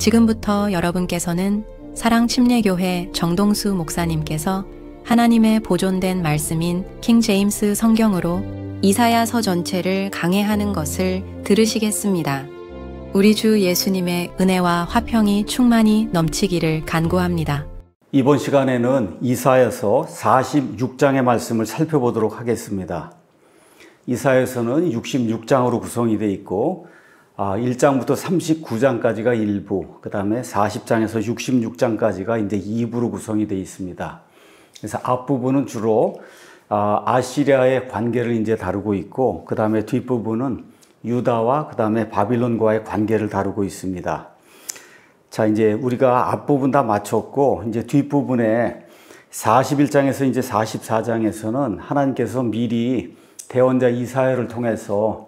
지금부터 여러분께서는 사랑침례교회 정동수 목사님께서 하나님의 보존된 말씀인 킹 제임스 성경으로 이사야서 전체를 강해하는 것을 들으시겠습니다. 우리 주 예수님의 은혜와 화평이 충만히 넘치기를 간구합니다. 이번 시간에는 이사야서 46장의 말씀을 살펴보도록 하겠습니다. 이사야서는 66장으로 구성이 되어 있고 1장부터 39장까지가 1부, 그 다음에 40장에서 66장까지가 이제 2부로 구성이 되어 있습니다. 그래서 앞부분은 주로 아시리아의 관계를 이제 다루고 있고, 그 다음에 뒷부분은 유다와 그 다음에 바빌론과의 관계를 다루고 있습니다. 자, 이제 우리가 앞부분 다 마쳤고, 이제 뒷부분에 41장에서 이제 44장에서는 하나님께서 미리 대언자 이사야를 통해서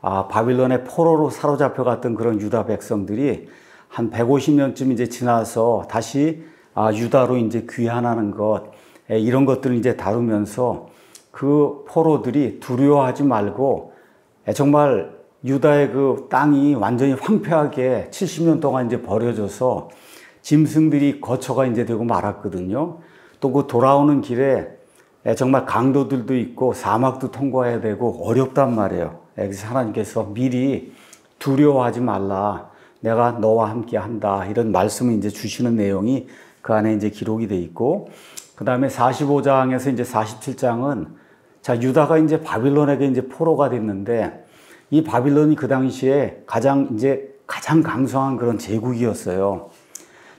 바빌론의 포로로 사로잡혀 갔던 그런 유다 백성들이 한 150년쯤 이제 지나서 다시 유다로 이제 귀환하는 것, 이런 것들을 이제 다루면서 그 포로들이 두려워하지 말고 정말 유다의 그 땅이 완전히 황폐하게 70년 동안 이제 버려져서 짐승들이 거처가 이제 되고 말았거든요. 또 그 돌아오는 길에 정말 강도들도 있고 사막도 통과해야 되고 어렵단 말이에요. 그래서 하나님께서 미리 두려워하지 말라, 내가 너와 함께 한다, 이런 말씀을 이제 주시는 내용이 그 안에 이제 기록이 돼 있고, 그 다음에 45장에서 이제 47장은 자, 유다가 이제 바빌론에게 이제 포로가 됐는데, 이 바빌론이 그 당시에 가장 강성한 그런 제국이었어요.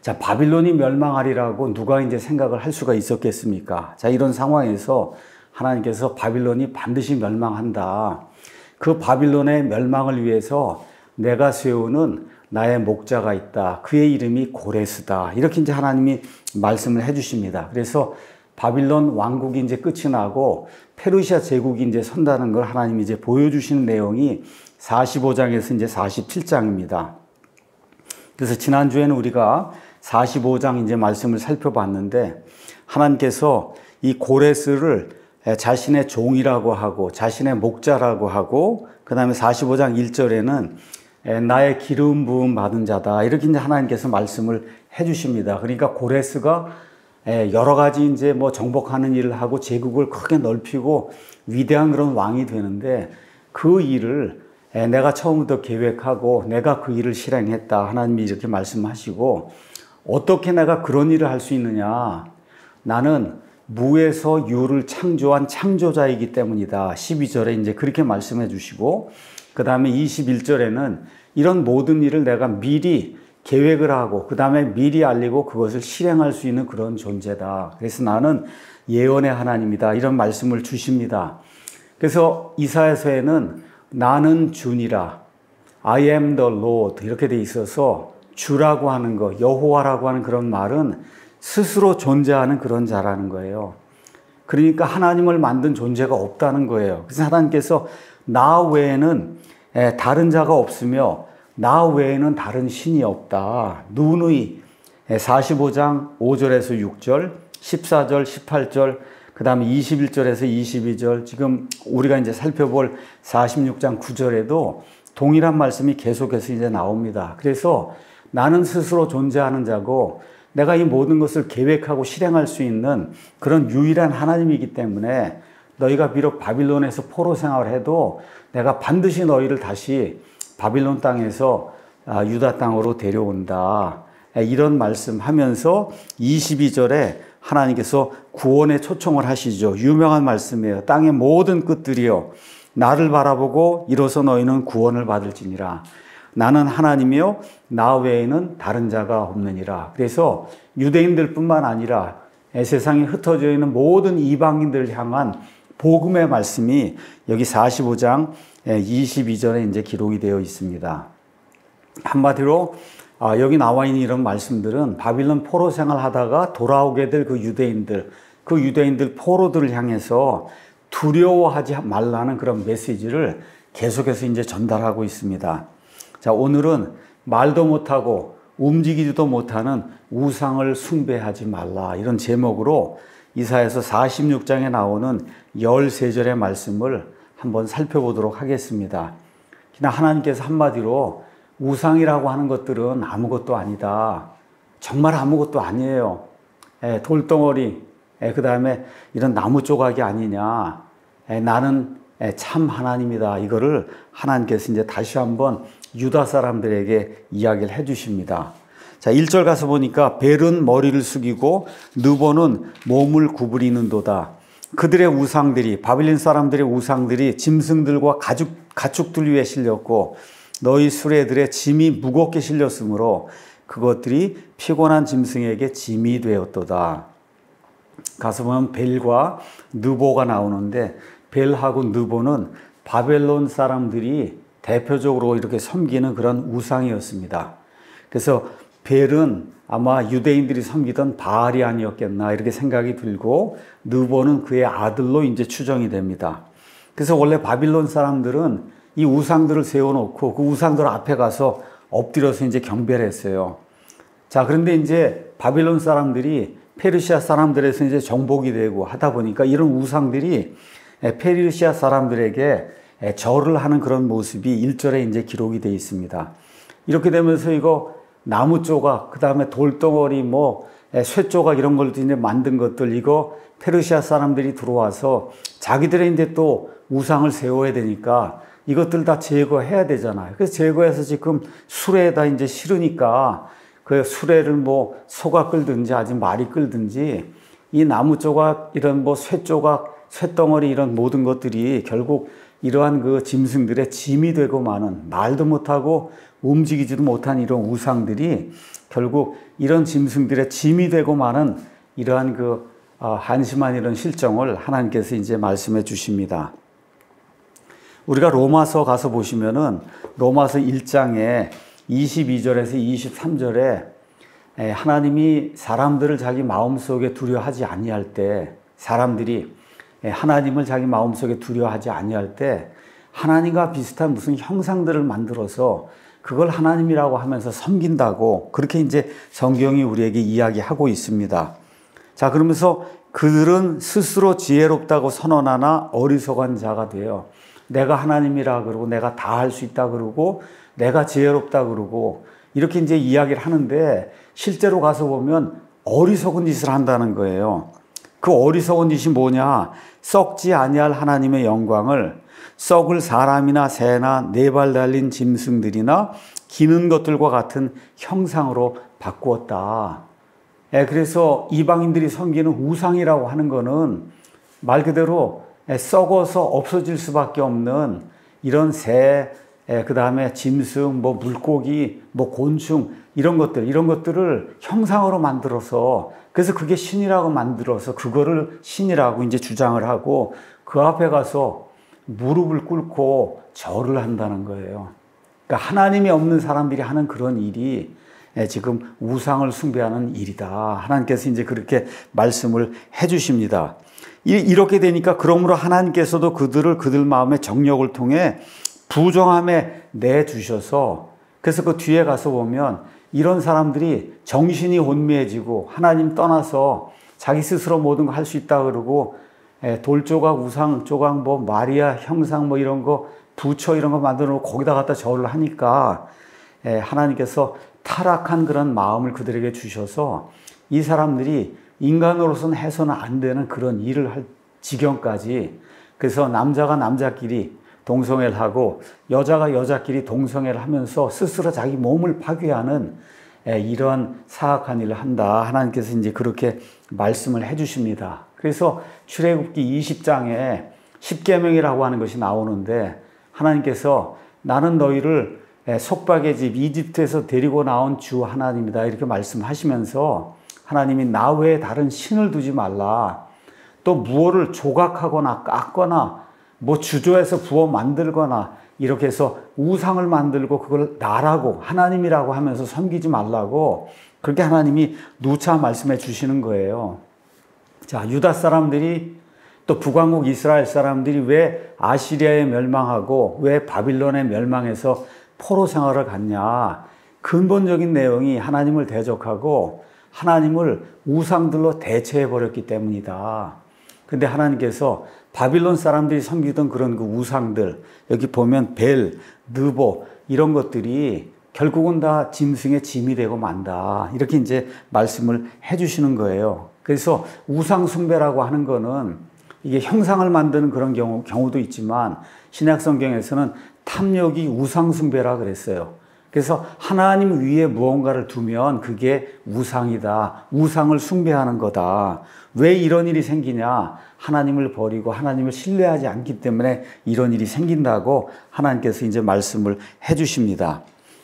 자, 바빌론이 멸망하리라고 누가 이제 생각을 할 수가 있었겠습니까? 자, 이런 상황에서 하나님께서 바빌론이 반드시 멸망한다, 그 바빌론의 멸망을 위해서 내가 세우는 나의 목자가 있다, 그의 이름이 고레스다, 이렇게 이제 하나님이 말씀을 해주십니다. 그래서 바빌론 왕국이 이제 끝이 나고 페르시아 제국이 이제 선다는 걸 하나님이 이제 보여주시는 내용이 45장에서 이제 47장입니다. 그래서 지난주에는 우리가 45장 이제 말씀을 살펴봤는데, 하나님께서 이 고레스를 자신의 종이라고 하고 자신의 목자라고 하고, 그 다음에 45장 1절에는 나의 기름 부음 받은 자다, 이렇게 이제 하나님께서 말씀을 해주십니다. 그러니까 고레스가 여러 가지 이제 뭐 정복하는 일을 하고 제국을 크게 넓히고 위대한 그런 왕이 되는데, 그 일을 내가 처음부터 계획하고 내가 그 일을 실행했다, 하나님이 이렇게 말씀하시고, 어떻게 내가 그런 일을 할 수 있느냐, 나는 무에서 유를 창조한 창조자이기 때문이다, 12절에 이제 그렇게 말씀해 주시고, 그 다음에 21절에는 이런 모든 일을 내가 미리 계획을 하고 그 다음에 미리 알리고 그것을 실행할 수 있는 그런 존재다, 그래서 나는 예언의 하나님이다, 이런 말씀을 주십니다. 그래서 이사야서에는 나는 주니라, I am the Lord, 이렇게 돼 있어서 주라고 하는 거, 여호와라고 하는 그런 말은 스스로 존재하는 그런 자라는 거예요. 그러니까 하나님을 만든 존재가 없다는 거예요. 그래서 하나님께서 나 외에는 다른 자가 없으며 나 외에는 다른 신이 없다. 누누이 45장 5절에서 6절, 14절, 18절, 그 다음에 21절에서 22절, 지금 우리가 이제 살펴볼 46장 9절에도 동일한 말씀이 계속해서 이제 나옵니다. 그래서 나는 스스로 존재하는 자고 내가 이 모든 것을 계획하고 실행할 수 있는 그런 유일한 하나님이기 때문에 너희가 비록 바빌론에서 포로 생활을 해도 내가 반드시 너희를 다시 바빌론 땅에서 유다 땅으로 데려온다, 이런 말씀하면서 22절에 하나님께서 구원에 초청을 하시죠. 유명한 말씀이에요. 땅의 모든 끝들이여 나를 바라보고 이로써 너희는 구원을 받을지니라. 나는 하나님이요 나 외에는 다른 자가 없느니라. 그래서 유대인들뿐만 아니라 세상에 흩어져 있는 모든 이방인들을 향한 복음의 말씀이 여기 45장 22절에 이제 기록이 되어 있습니다. 한마디로 여기 나와 있는 이런 말씀들은 바빌론 포로 생활하다가 돌아오게 될 그 유대인들 포로들을 향해서 두려워하지 말라는 그런 메시지를 계속해서 이제 전달하고 있습니다. 자, 오늘은 말도 못하고 움직이지도 못하는 우상을 숭배하지 말라, 이런 제목으로 이사야서 46장에 나오는 13절의 말씀을 한번 살펴보도록 하겠습니다. 그냥 하나님께서 한마디로 우상이라고 하는 것들은 아무것도 아니다. 정말 아무것도 아니에요. 돌덩어리, 그 다음에 이런 나무 조각이 아니냐. 나는 참 하나님이다. 이거를 하나님께서 이제 다시 한번 유다 사람들에게 이야기를 해 주십니다. 자, 1절 가서 보니까 벨은 머리를 숙이고 느보는 몸을 구부리는도다. 그들의 우상들이, 바빌론 사람들의 우상들이 짐승들과 가축들 위에 실렸고 너희 수레들의 짐이 무겁게 실렸으므로 그것들이 피곤한 짐승에게 짐이 되었도다. 가서 보면 벨과 느보가 나오는데 벨하고 느보는 바벨론 사람들이 대표적으로 이렇게 섬기는 그런 우상이었습니다. 그래서 벨은 아마 유대인들이 섬기던 바알이 아니었겠나 이렇게 생각이 들고 느보는 그의 아들로 이제 추정이 됩니다. 그래서 원래 바빌론 사람들은 이 우상들을 세워놓고 그 우상들 앞에 가서 엎드려서 이제 경배를 했어요. 자, 그런데 이제 바빌론 사람들이 페르시아 사람들에서 이제 정복이 되고 하다 보니까 이런 우상들이 페르시아 사람들에게 절을 하는 그런 모습이 1절에 이제 기록이 되어 있습니다. 이렇게 되면서 이거 나무 조각, 그 다음에 돌덩어리, 쇠 조각 이런 걸 이제 만든 것들, 이거 페르시아 사람들이 들어와서 자기들의 이제 또 우상을 세워야 되니까 이것들 다 제거해야 되잖아요. 그래서 제거해서 지금 수레에다 이제 실으니까 그 수레를 소가 끌든지 아직 말이 끌든지 이 나무 조각, 이런 쇠 조각, 쇠덩어리 이런 모든 것들이 결국 이러한 그 짐승들의 짐이 되고 마는, 말도 못하고 움직이지도 못한 이런 우상들이 결국 이런 짐승들의 짐이 되고 마는 이러한 그 한심한 이런 실정을 하나님께서 이제 말씀해 주십니다. 우리가 로마서 가서 보시면은 로마서 1장에 22절에서 23절에 하나님이 사람들을 자기 마음속에 두려워하지 아니할 때, 사람들이 하나님을 자기 마음속에 두려워하지 아니할 때 하나님과 비슷한 무슨 형상들을 만들어서 그걸 하나님이라고 하면서 섬긴다고 그렇게 이제 성경이 우리에게 이야기하고 있습니다. 자, 그러면서 그들은 스스로 지혜롭다고 선언하나 어리석은 자가 돼요. 내가 하나님이라 그러고 내가 다 할 수 있다 그러고 내가 지혜롭다 그러고 이렇게 이제 이야기를 하는데 실제로 가서 보면 어리석은 짓을 한다는 거예요. 그 어리석은 짓이 뭐냐? 썩지 아니할 하나님의 영광을 썩을 사람이나 새나 네 발 달린 짐승들이나 기는 것들과 같은 형상으로 바꾸었다. 그래서 이방인들이 섬기는 우상이라고 하는 거는 말 그대로 썩어서 없어질 수밖에 없는 이런 새, 그 다음에 짐승, 물고기, 곤충 이런 것들을 형상으로 만들어서 그래서 그게 신이라고 만들어서 그거를 신이라고 이제 주장을 하고 그 앞에 가서 무릎을 꿇고 절을 한다는 거예요. 그러니까 하나님이 없는 사람들이 하는 그런 일이 지금 우상을 숭배하는 일이다. 하나님께서 이제 그렇게 말씀을 해 주십니다. 이렇게 되니까 그러므로 하나님께서도 그들 마음의 정욕을 통해 부정함에 내주셔서 그래서 그 뒤에 가서 보면 이런 사람들이 정신이 혼미해지고 하나님 떠나서 자기 스스로 모든 거 할 수 있다 그러고 돌조각, 우상 조각, 마리아 형상 이런 거 부처 이런 거 만들어 놓고 거기다 갖다 절을 하니까 하나님께서 타락한 그런 마음을 그들에게 주셔서 이 사람들이 인간으로서는 해서는 안 되는 그런 일을 할 지경까지 그래서 남자가 남자끼리 동성애를 하고 여자가 여자끼리 동성애를 하면서 스스로 자기 몸을 파괴하는 이런 사악한 일을 한다. 하나님께서 이제 그렇게 말씀을 해 주십니다. 그래서 출애굽기 20장에 십계명이라고 하는 것이 나오는데 하나님께서 나는 너희를 속박의 집 이집트에서 데리고 나온 주 하나님이다 이렇게 말씀하시면서 하나님이 나 외에 다른 신을 두지 말라. 또 무엇을 조각하거나 깎거나 주조해서 부어 만들거나 이렇게 해서 우상을 만들고 그걸 나라고 하나님이라고 하면서 섬기지 말라고 그렇게 하나님이 누차 말씀해 주시는 거예요. 자, 유다 사람들이 또 북왕국 이스라엘 사람들이 왜 아시리아에 멸망하고 왜 바빌론에 멸망해서 포로 생활을 갔냐? 근본적인 내용이 하나님을 대적하고 하나님을 우상들로 대체해 버렸기 때문이다. 근데 하나님께서 바빌론 사람들이 섬기던 그런 그 우상들, 여기 보면 벨, 느보 이런 것들이 결국은 다 짐승의 짐이 되고 만다. 이렇게 이제 말씀을 해주시는 거예요. 그래서 우상숭배라고 하는 거는 이게 형상을 만드는 그런 경우도 있지만 신약 성경에서는 탐욕이 우상숭배라 그랬어요. 그래서 하나님 위에 무언가를 두면 그게 우상이다. 우상을 숭배하는 거다. 왜 이런 일이 생기냐? 하나님을 버리고 하나님을 신뢰하지 않기 때문에 이런 일이 생긴다고 하나님께서 이제 말씀을 해 주십니다.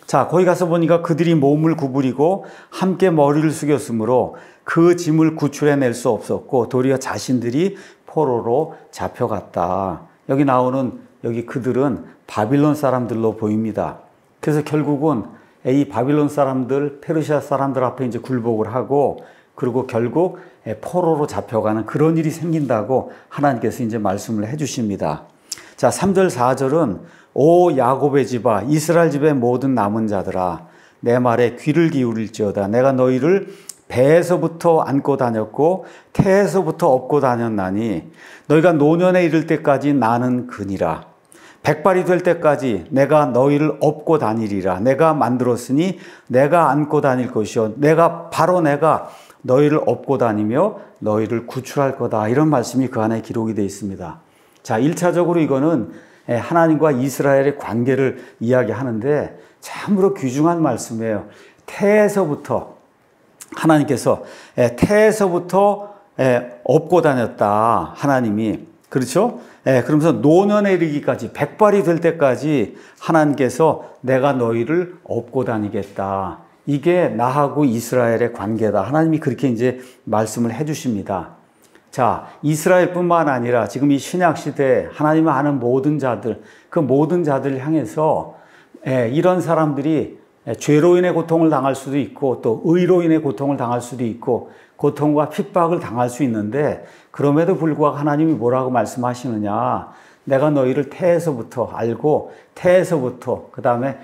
자, 거기 가서 보니까 그들이 몸을 구부리고 함께 머리를 숙였으므로 그 짐을 구출해낼 수 없었고 도리어 자신들이 포로로 잡혀갔다. 여기 나오는 여기 그들은 바빌론 사람들로 보입니다. 그래서 결국은 이 바빌론 사람들, 페르시아 사람들 앞에 이제 굴복을 하고 그리고 결국 포로로 잡혀가는 그런 일이 생긴다고 하나님께서 이제 말씀을 해 주십니다. 자, 3절, 4절은 오 야곱의 집아 이스라엘 집의 모든 남은 자들아 내 말에 귀를 기울일지어다. 내가 너희를 배에서부터 안고 다녔고 태에서부터 업고 다녔나니 너희가 노년에 이를 때까지 나는 그니라. 백발이 될 때까지 내가 너희를 업고 다니리라. 내가 만들었으니 내가 안고 다닐 것이요 바로 내가 너희를 업고 다니며 너희를 구출할 거다. 이런 말씀이 그 안에 기록이 되어 있습니다. 자, 1차적으로 이거는 하나님과 이스라엘의 관계를 이야기하는데 참으로 귀중한 말씀이에요. 태에서부터 하나님께서 태에서부터 업고 다녔다. 하나님이. 그렇죠? 그러면서 노년에 이르기까지 백발이 될 때까지 하나님께서 내가 너희를 업고 다니겠다. 이게 나하고 이스라엘의 관계다. 하나님이 그렇게 이제 말씀을 해 주십니다. 자, 이스라엘뿐만 아니라 지금 이 신약 시대에 하나님을 아는 모든 자들, 그 모든 자들을 향해서 이런 사람들이 죄로 인해 고통을 당할 수도 있고 또 의로 인해 고통을 당할 수도 있고 고통과 핍박을 당할 수 있는데 그럼에도 불구하고 하나님이 뭐라고 말씀하시느냐. 내가 너희를 태에서부터 알고 태에서부터 그 다음에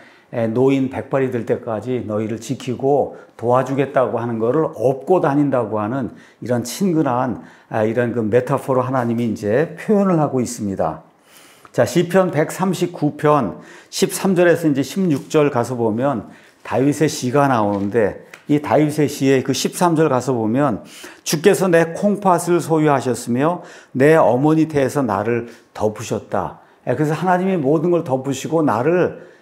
노인 백발이 될 때까지 너희를 지키고 도와주겠다고 하는 것을 업고 다닌다고 하는 이런 친근한 이런 그 메타포로 하나님이 이제 표현을 하고 있습니다. 자, 시편 139편 13절에서 이제 16절 가서 보면 다윗의 시가 나오는데 이 다윗의 시의 그 13절 가서 보면 주께서 내 콩팥을 소유하셨으며 내 어머니 태에서 나를 덮으셨다. 그래서 하나님이 모든 걸 덮으시고 나를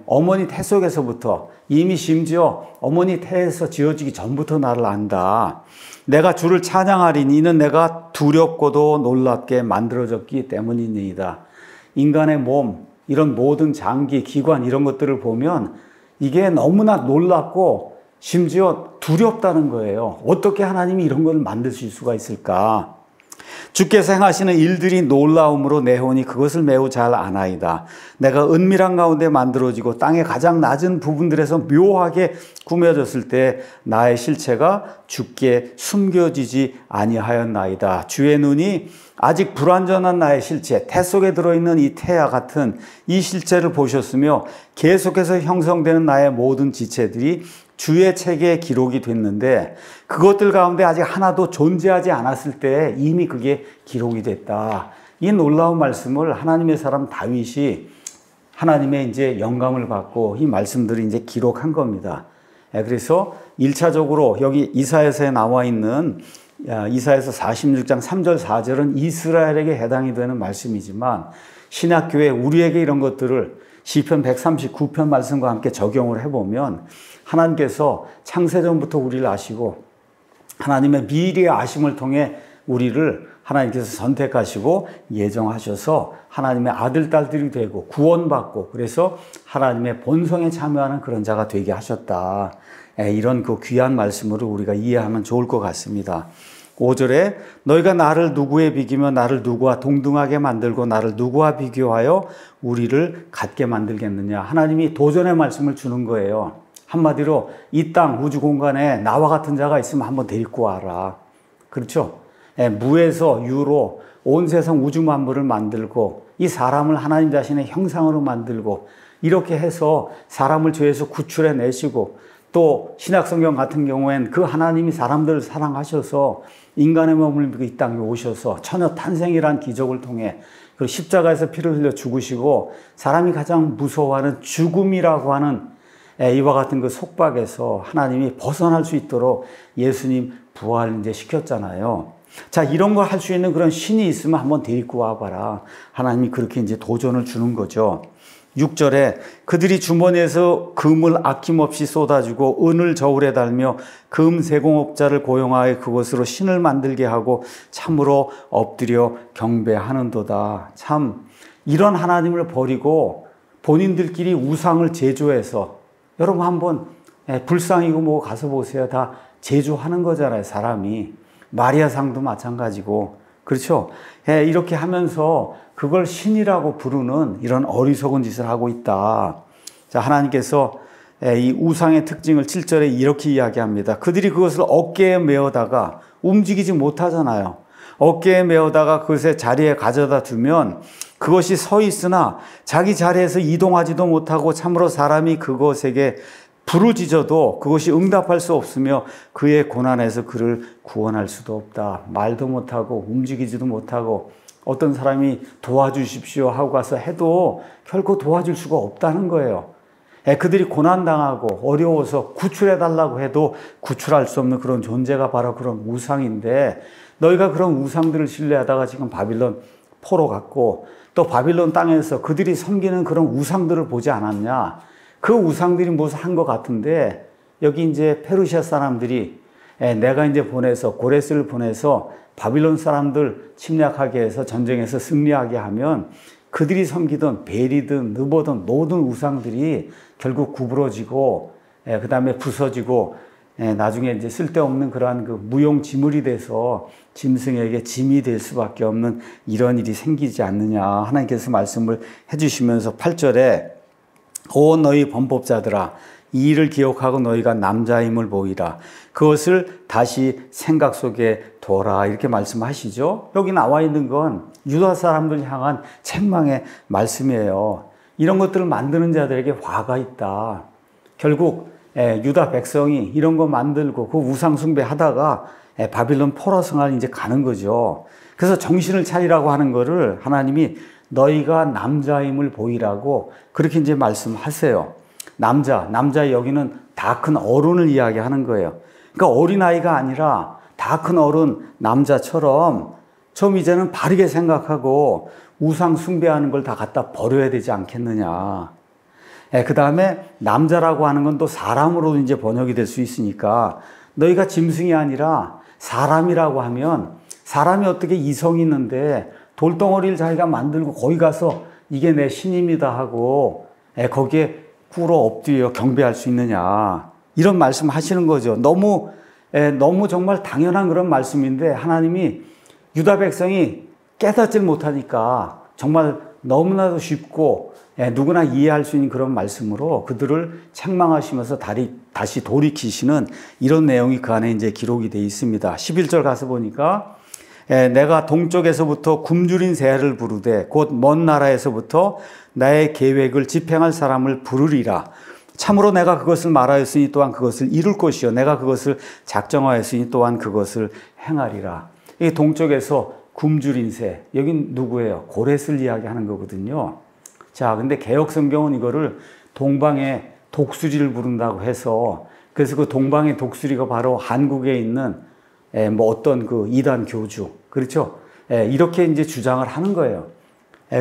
어머니 태 속에서부터 이미 심지어 어머니 태에서 지어지기 전부터 나를 안다. 내가 주를 찬양하리니 이는 내가 두렵고도 놀랍게 만들어졌기 때문이니이다. 인간의 몸, 이런 모든 장기, 기관 이런 것들을 보면 이게 너무나 놀랍고 심지어 두렵다는 거예요. 어떻게 하나님이 이런 걸 만드실 수가 있을까? 주께서 행하시는 일들이 놀라움으로 내 혼이 그것을 매우 잘 아나이다. 내가 은밀한 가운데 만들어지고 땅의 가장 낮은 부분들에서 묘하게 꾸며졌을 때 나의 실체가 주께 숨겨지지 아니하였나이다. 주의 눈이 아직 불완전한 나의 실체, 태 속에 들어있는 이 태와 같은 이 실체를 보셨으며 계속해서 형성되는 나의 모든 지체들이 주의 책에 기록이 됐는데 그것들 가운데 아직 하나도 존재하지 않았을 때 이미 그게 기록이 됐다. 이 놀라운 말씀을 하나님의 사람 다윗이 하나님의 이제 영감을 받고 이 말씀들을 이제 기록한 겁니다. 그래서 1차적으로 여기 이사야서에 나와 있는 이사야서 46장 3절 4절은 이스라엘에게 해당이 되는 말씀이지만 신약교회 우리에게 이런 것들을 시편 139편 말씀과 함께 적용을 해보면 하나님께서 창세전부터 우리를 아시고 하나님의 미래의 아심을 통해 우리를 하나님께서 선택하시고 예정하셔서 하나님의 아들, 딸들이 되고 구원받고 그래서 하나님의 본성에 참여하는 그런 자가 되게 하셨다. 이런 그 귀한 말씀으로 우리가 이해하면 좋을 것 같습니다. 5절에 너희가 나를 누구에 비기며 나를 누구와 동등하게 만들고 나를 누구와 비교하여 우리를 같게 만들겠느냐. 하나님이 도전의 말씀을 주는 거예요. 한마디로 이 땅 우주 공간에 나와 같은 자가 있으면 한번 데리고 와라. 그렇죠? 무에서 유로 온 세상 우주 만물을 만들고 이 사람을 하나님 자신의 형상으로 만들고 이렇게 해서 사람을 죄에서 구출해 내시고 또 신약성경 같은 경우엔 그 하나님이 사람들을 사랑하셔서 인간의 몸을 입고 이 땅에 오셔서 처녀 탄생이란 기적을 통해 그 십자가에서 피를 흘려 죽으시고 사람이 가장 무서워하는 죽음이라고 하는 이와 같은 그 속박에서 하나님이 벗어날 수 있도록 예수님 부활 이제 시켰잖아요. 자, 이런 걸 할 수 있는 그런 신이 있으면 한번 데리고 와봐라. 하나님이 그렇게 이제 도전을 주는 거죠. 6절에 그들이 주머니에서 금을 아낌없이 쏟아주고 은을 저울에 달며 금 세공업자를 고용하여 그것으로 신을 만들게 하고 참으로 엎드려 경배하는도다. 참 이런 하나님을 버리고 본인들끼리 우상을 제조해서, 여러분 한번 불상이고 뭐 가서 보세요. 다 제조하는 거잖아요, 사람이. 마리아상도 마찬가지고, 그렇죠? 이렇게 하면서 그걸 신이라고 부르는 이런 어리석은 짓을 하고 있다. 자, 하나님께서 이 우상의 특징을 7절에 이렇게 이야기합니다. 그들이 그것을 어깨에 메어다가 움직이지 못하잖아요. 어깨에 메어다가 그것의 자리에 가져다 두면 그것이 서 있으나 자기 자리에서 이동하지도 못하고 참으로 사람이 그것에게 부르짖어도 그것이 응답할 수 없으며 그의 고난에서 그를 구원할 수도 없다. 말도 못하고 움직이지도 못하고 어떤 사람이 도와주십시오 하고 가서 해도 결코 도와줄 수가 없다는 거예요. 그들이 고난당하고 어려워서 구출해달라고 해도 구출할 수 없는 그런 존재가 바로 그런 우상인데, 너희가 그런 우상들을 신뢰하다가 지금 바빌론 포로 갔고 또 바빌론 땅에서 그들이 섬기는 그런 우상들을 보지 않았냐? 그 우상들이 무슨 한 것 같은데, 여기 이제 페르시아 사람들이 내가 이제 보내서 고레스를 보내서 바빌론 사람들 침략하게 해서 전쟁에서 승리하게 하면 그들이 섬기던 벨이든 느보든 모든 우상들이 결국 구부러지고 그 다음에 부서지고 나중에 이제 쓸데없는 그러한 그 무용지물이 돼서 짐승에게 짐이 될 수밖에 없는 이런 일이 생기지 않느냐 하나님께서 말씀을 해주시면서 8절에 오 너희 범법자들아 이 일을 기억하고 너희가 남자임을 보이라. 그것을 다시 생각 속에 둬라. 이렇게 말씀하시죠. 여기 나와 있는 건 유다 사람들 향한 책망의 말씀이에요. 이런 것들을 만드는 자들에게 화가 있다. 결국 유다 백성이 이런 거 만들고 그 우상 숭배하다가 바빌론 포로성을 이제 가는 거죠. 그래서 정신을 차리라고 하는 거를 하나님이 너희가 남자임을 보이라고 그렇게 이제 말씀하세요. 남자 여기는 다 큰 어른을 이야기하는 거예요. 그러니까 어린아이가 아니라 다 큰 어른 남자처럼 좀 이제는 바르게 생각하고 우상 숭배하는 걸 다 갖다 버려야 되지 않겠느냐. 그 다음에 남자라고 하는 건 또 사람으로 이제 번역이 될 수 있으니까 너희가 짐승이 아니라 사람이라고 하면 사람이 어떻게 이성이 있는데 돌덩어리를 자기가 만들고 거기 가서 이게 내 신입니다 하고 거기에 꿇어 엎드려 경배할 수 있느냐. 이런 말씀 하시는 거죠. 너무 정말 당연한 그런 말씀인데 하나님이 유다 백성이 깨닫질 못하니까 정말 너무나도 쉽고 누구나 이해할 수 있는 그런 말씀으로 그들을 책망하시면서 다시 돌이키시는 이런 내용이 그 안에 이제 기록이 되어 있습니다. 11절 가서 보니까 내가 동쪽에서부터 굶주린 새를 부르되 곧 먼 나라에서부터 나의 계획을 집행할 사람을 부르리라. 참으로 내가 그것을 말하였으니 또한 그것을 이룰 것이요 내가 그것을 작정하였으니 또한 그것을 행하리라. 이 동쪽에서 굶주린 새, 여긴 누구예요? 고렛을 이야기하는 거거든요. 자, 근데 개역 성경은 이거를 동방의 독수리를 부른다고 해서, 그래서 그 동방의 독수리가 바로 한국에 있는 뭐 어떤 그 이단 교주, 그렇죠? 이렇게 이제 주장을 하는 거예요.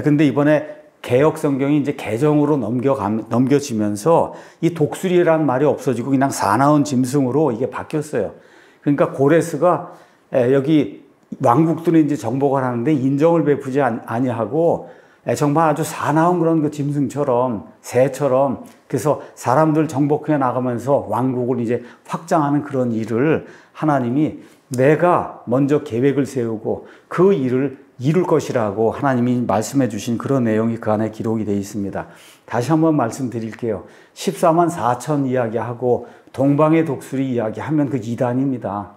근데 이번에 개역 성경이 이제 개정으로 넘겨지면서 이 독수리라는 말이 없어지고 그냥 사나운 짐승으로 이게 바뀌었어요. 그러니까 고레스가 여기 왕국들이 이제 정복을 하는데 인정을 베푸지 아니하고 정말 아주 사나운 그런 그 짐승처럼 새처럼 그래서 사람들 정복해 나가면서 왕국을 이제 확장하는 그런 일을 하나님이 내가 먼저 계획을 세우고 그 일을 이룰 것이라고 하나님이 말씀해 주신 그런 내용이 그 안에 기록이 되어 있습니다. 다시 한번 말씀드릴게요. 14만 4천 이야기하고 동방의 독수리 이야기하면 그 이단입니다.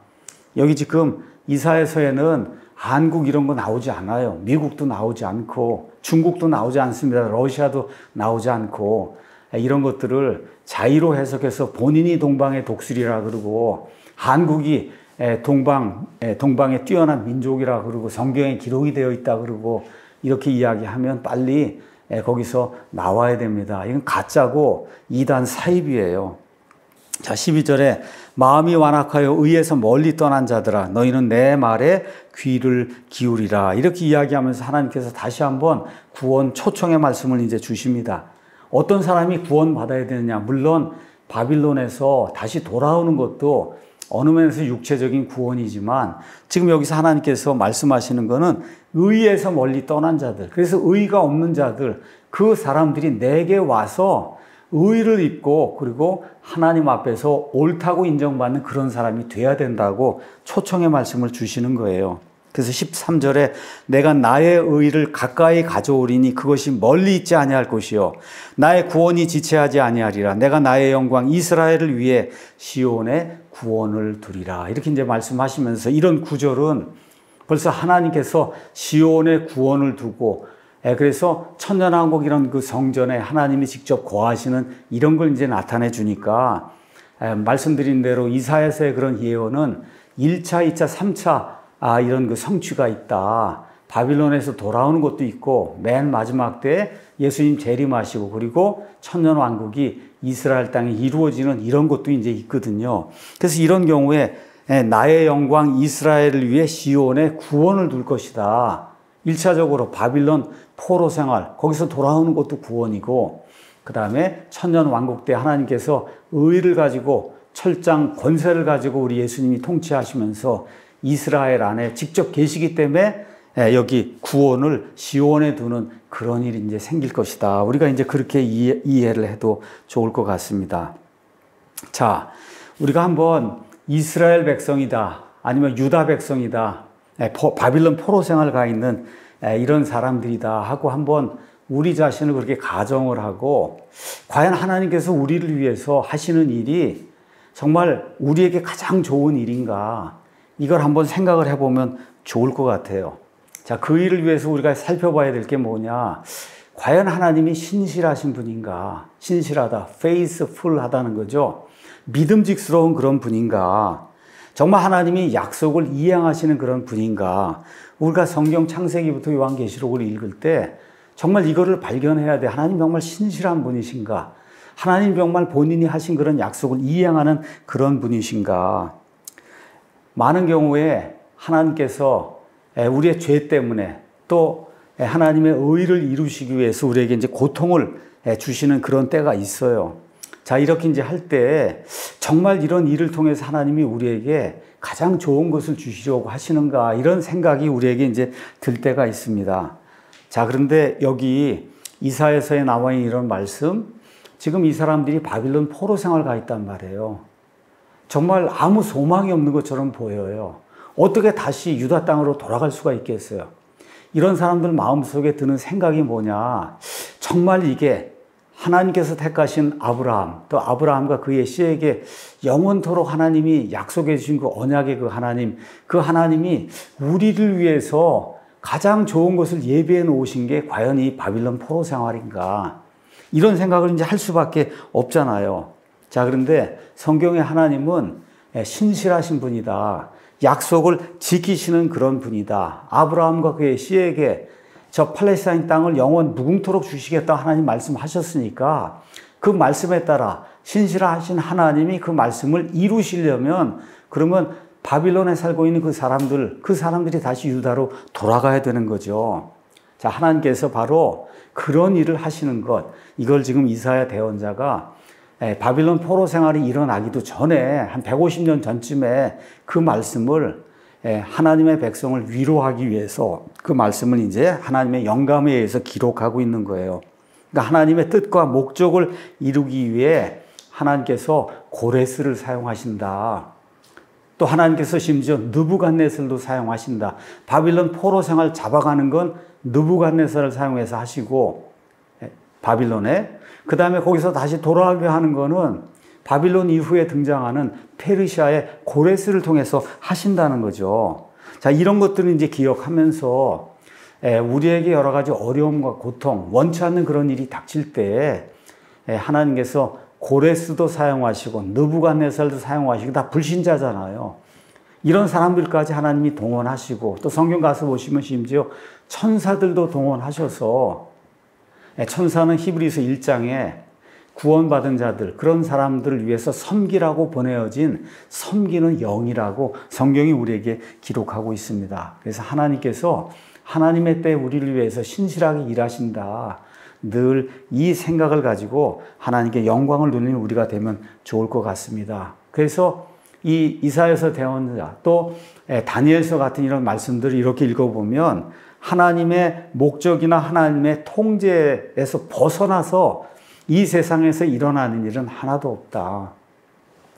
여기 지금 이사야서에는 한국 이런 거 나오지 않아요. 미국도 나오지 않고 중국도 나오지 않습니다. 러시아도 나오지 않고 이런 것들을 자의로 해석해서 본인이 동방의 독수리라 그러고 한국이 동방에 뛰어난 민족이라 그러고 성경에 기록이 되어 있다 그러고 이렇게 이야기하면 빨리 거기서 나와야 됩니다. 이건 가짜고 이단 사입이에요. 자, 12절에 마음이 완악하여 의에서 멀리 떠난 자들아 너희는 내 말에 귀를 기울이라. 이렇게 이야기하면서 하나님께서 다시 한번 구원 초청의 말씀을 이제 주십니다. 어떤 사람이 구원받아야 되느냐? 물론 바빌론에서 다시 돌아오는 것도 어느 면에서 육체적인 구원이지만 지금 여기서 하나님께서 말씀하시는 것은 의에서 멀리 떠난 자들, 그래서 의가 없는 자들, 그 사람들이 내게 와서 의를 입고 그리고 하나님 앞에서 옳다고 인정받는 그런 사람이 돼야 된다고 초청의 말씀을 주시는 거예요. 그래서 13절에 내가 나의 의를 가까이 가져오리니 그것이 멀리 있지 아니할 것이요 나의 구원이 지체하지 아니하리라. 내가 나의 영광 이스라엘을 위해 시온에 구원을 두리라. 이렇게 이제 말씀하시면서 이런 구절은 벌써 하나님께서 시온에 구원을 두고 그래서 천년왕국 이런 그 성전에 하나님이 직접 거하시는 이런 걸 이제 나타내 주니까 말씀드린 대로 이사야서의 그런 예언은 1차, 2차, 3차 이런 그 성취가 있다. 바빌론에서 돌아오는 것도 있고 맨 마지막 때에 예수님 재림하시고 그리고 천년왕국이 이스라엘 땅에 이루어지는 이런 것도 이제 있거든요. 그래서 이런 경우에 나의 영광 이스라엘을 위해 시온에 구원을 둘 것이다. 1차적으로 바빌론 포로 생활, 거기서 돌아오는 것도 구원이고 그 다음에 천년왕국 때 하나님께서 의를 가지고 철장 권세를 가지고 우리 예수님이 통치하시면서 이스라엘 안에 직접 계시기 때문에 여기 구원을 시온에 두는 그런 일이 이제 생길 것이다. 우리가 이제 그렇게 이해를 해도 좋을 것 같습니다. 자, 우리가 한번 이스라엘 백성이다, 아니면 유다 백성이다, 바빌론 포로 생활 가 있는 이런 사람들이다 하고 한번 우리 자신을 그렇게 가정을 하고 과연 하나님께서 우리를 위해서 하시는 일이 정말 우리에게 가장 좋은 일인가, 이걸 한번 생각을 해보면 좋을 것 같아요. 자, 그 일을 위해서 우리가 살펴봐야 될 게 뭐냐? 과연 하나님이 신실하신 분인가? 신실하다, faithful하다는 거죠. 믿음직스러운 그런 분인가? 정말 하나님이 약속을 이행하시는 그런 분인가? 우리가 성경 창세기부터 요한계시록을 읽을 때 정말 이거를 발견해야 돼. 하나님 정말 신실한 분이신가? 하나님 정말 본인이 하신 그런 약속을 이행하는 그런 분이신가? 많은 경우에 하나님께서 우리의 죄 때문에 또 하나님의 의를 이루시기 위해서 우리에게 이제 고통을 주시는 그런 때가 있어요. 자, 이렇게 이제 할 때 정말 이런 일을 통해서 하나님이 우리에게 가장 좋은 것을 주시려고 하시는가, 이런 생각이 우리에게 이제 들 때가 있습니다. 자, 그런데 여기 이사야서에 나와 있는 이런 말씀, 지금 이 사람들이 바빌론 포로 생활 가 있단 말이에요. 정말 아무 소망이 없는 것처럼 보여요. 어떻게 다시 유다 땅으로 돌아갈 수가 있겠어요? 이런 사람들 마음속에 드는 생각이 뭐냐? 정말 이게 하나님께서 택하신 아브라함, 또 아브라함과 그의 씨에게 영원토록 하나님이 약속해 주신 그 언약의 그 하나님이 우리를 위해서 가장 좋은 것을 예비해 놓으신 게 과연 이 바빌론 포로 생활인가? 이런 생각을 이제 할 수밖에 없잖아요. 자, 그런데 성경의 하나님은 신실하신 분이다. 약속을 지키시는 그런 분이다. 아브라함과 그의 씨에게 저 팔레스타인 땅을 영원 무궁토록 주시겠다 하나님 말씀하셨으니까 그 말씀에 따라 신실하신 하나님이 그 말씀을 이루시려면 그러면 바빌론에 살고 있는 그 사람들이 다시 유다로 돌아가야 되는 거죠. 자, 하나님께서 바로 그런 일을 하시는 것, 이걸 지금 이사야 대언자가 바빌론 포로 생활이 일어나기도 전에 한 150년 전쯤에 그 말씀을 하나님의 백성을 위로하기 위해서 그 말씀을 이제 하나님의 영감에 의해서 기록하고 있는 거예요. 그러니까 하나님의 뜻과 목적을 이루기 위해 하나님께서 고레스를 사용하신다. 또 하나님께서 심지어 느부갓네살도 사용하신다. 바빌론 포로 생활 잡아가는 건 느부갓네살을 사용해서 하시고 바빌론에, 그 다음에 거기서 다시 돌아가게 하는 거는 바빌론 이후에 등장하는 페르시아의 고레스를 통해서 하신다는 거죠. 자, 이런 것들을 이제 기억하면서 우리에게 여러 가지 어려움과 고통, 원치 않는 그런 일이 닥칠 때 하나님께서 고레스도 사용하시고 느부갓네살도 사용하시고 다 불신자잖아요. 이런 사람들까지 하나님이 동원하시고 또 성경 가서 보시면 심지어 천사들도 동원하셔서 천사는 히브리서 1장에 구원받은 자들, 그런 사람들을 위해서 섬기라고 보내어진 섬기는 영이라고 성경이 우리에게 기록하고 있습니다. 그래서 하나님께서 하나님의 때 우리를 위해서 신실하게 일하신다. 늘 이 생각을 가지고 하나님께 영광을 돌리는 우리가 되면 좋을 것 같습니다. 그래서 이 이사야서 대언자 또 다니엘서 같은 이런 말씀들을 이렇게 읽어보면 하나님의 목적이나 하나님의 통제에서 벗어나서 이 세상에서 일어나는 일은 하나도 없다.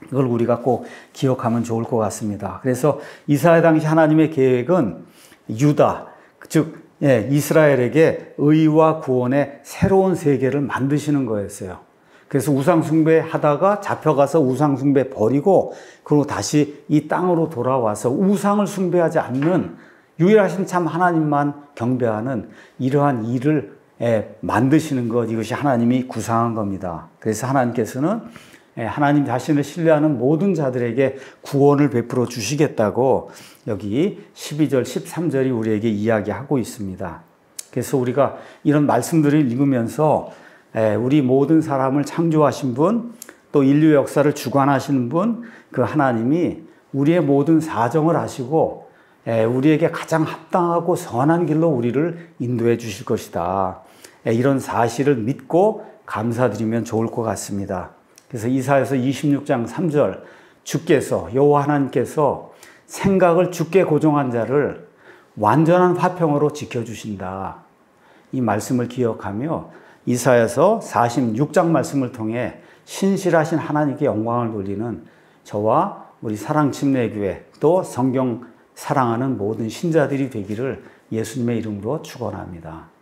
이걸 우리가 꼭 기억하면 좋을 것 같습니다. 그래서 이사야 당시 하나님의 계획은 유다, 즉 이스라엘에게 의와 구원의 새로운 세계를 만드시는 거였어요. 그래서 우상숭배 하다가 잡혀가서 우상숭배 버리고 그리고 다시 이 땅으로 돌아와서 우상을 숭배하지 않는 유일하신 참 하나님만 경배하는 이러한 일을 만드시는 것, 이것이 하나님이 구상한 겁니다. 그래서 하나님께서는 하나님 자신을 신뢰하는 모든 자들에게 구원을 베풀어 주시겠다고 여기 12절, 13절이 우리에게 이야기하고 있습니다. 그래서 우리가 이런 말씀들을 읽으면서 우리 모든 사람을 창조하신 분, 또 인류 역사를 주관하시는 분, 그 하나님이 우리의 모든 사정을 아시고 우리에게 가장 합당하고 선한 길로 우리를 인도해 주실 것이다. 이런 사실을 믿고 감사드리면 좋을 것 같습니다. 그래서 이사야서 26장 3절 주께서 여호와 하나님께서 생각을 주께 고정한 자를 완전한 화평으로 지켜주신다. 이 말씀을 기억하며 이사야서 46장 말씀을 통해 신실하신 하나님께 영광을 돌리는 저와 우리 사랑침례교회 또 성경 사랑하는 모든 신자들이 되기를 예수님의 이름으로 축원합니다.